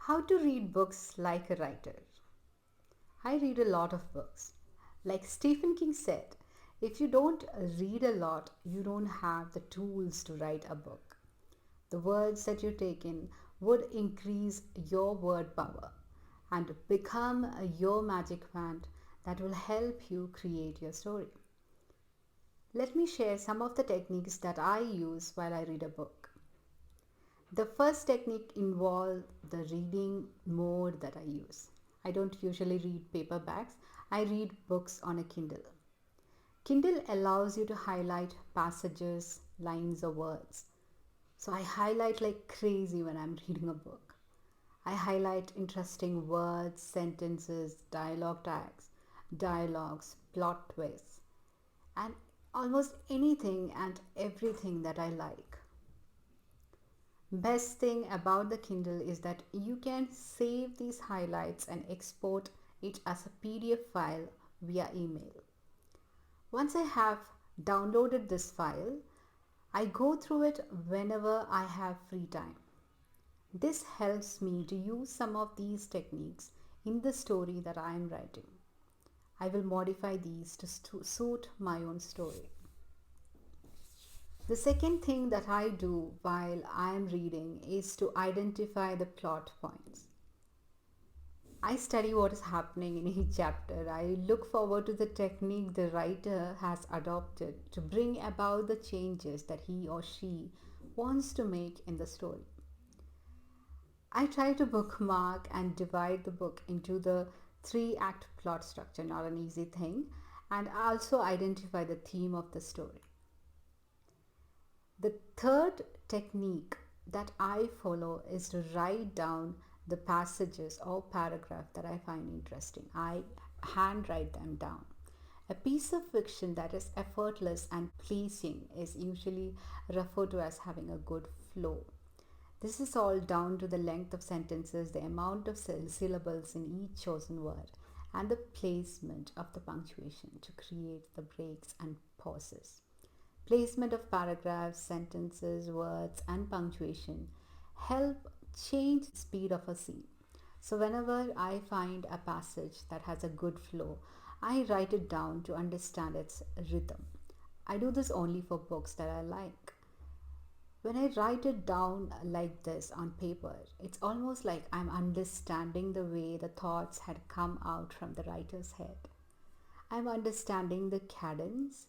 How to read books like a writer. I read a lot of books. Like Stephen King said, if you don't read a lot, you don't have the tools to write a book. The words that you take in would increase your word power and become your magic wand that will help you create your story. Let me share some of the techniques that I use while I read a book. The first technique involves the reading mode that I use. I don't usually read paperbacks, I read books on a Kindle. Kindle allows you to highlight passages, lines, or words. So I highlight like crazy when I'm reading a book. I highlight interesting words, sentences, dialogue tags, dialogues, plot twists, and almost anything and everything that I like. Best thing about the Kindle is that you can save these highlights and export it as a PDF file via email. Once I have downloaded this file, I go through it whenever I have free time. This helps me to use some of these techniques in the story that I am writing. I will modify these to suit my own story. The second thing that I do while I am reading is to identify the plot points. I study what is happening in each chapter. I look forward to the technique the writer has adopted to bring about the changes that he or she wants to make in the story. I try to bookmark and divide the book into the 3-act plot structure, not an easy thing, and also identify the theme of the story. The third technique that I follow is to write down the passages or paragraph that I find interesting. I handwrite them down. A piece of fiction that is effortless and pleasing is usually referred to as having a good flow. This is all down to the length of sentences, the amount of syllables in each chosen word, and the placement of the punctuation to create the breaks and pauses. Placement of paragraphs, sentences, words, and punctuation help change the speed of a scene. So whenever I find a passage that has a good flow, I write it down to understand its rhythm. I do this only for books that I like. When I write it down like this on paper, it's almost like I'm understanding the way the thoughts had come out from the writer's head. I'm understanding the cadence,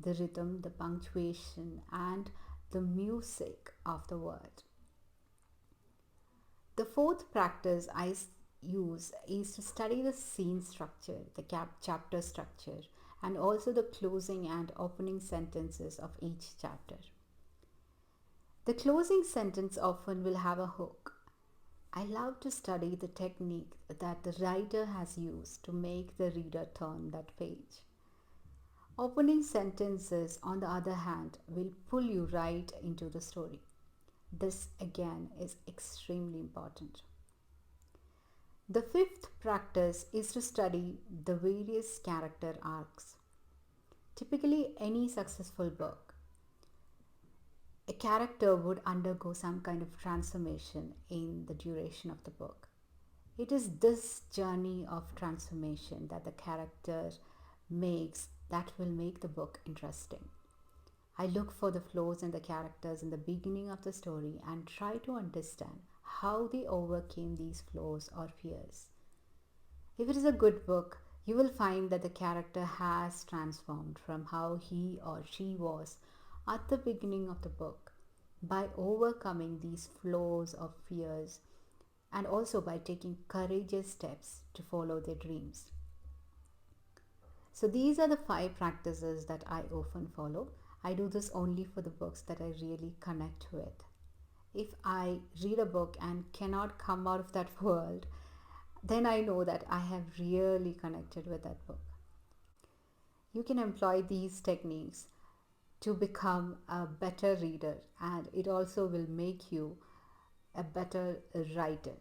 the rhythm, the punctuation, and the music of the word. The fourth practice I use is to study the scene structure, the chapter structure, and also the closing and opening sentences of each chapter. The closing sentence often will have a hook. I love to study the technique that the writer has used to make the reader turn that page. Opening sentences, on the other hand, will pull you right into the story. This again is extremely important. The fifth practice is to study the various character arcs. Typically, any successful book, a character would undergo some kind of transformation in the duration of the book. It is this journey of transformation that the character makes that will make the book interesting. I look for the flaws in the characters in the beginning of the story and try to understand how they overcame these flaws or fears. If it is a good book, you will find that the character has transformed from how he or she was at the beginning of the book by overcoming these flaws or fears and also by taking courageous steps to follow their dreams. So these are the 5 practices that I often follow. I do this only for the books that I really connect with. If I read a book and cannot come out of that world, then I know that I have really connected with that book. You can employ these techniques to become a better reader, and it also will make you a better writer.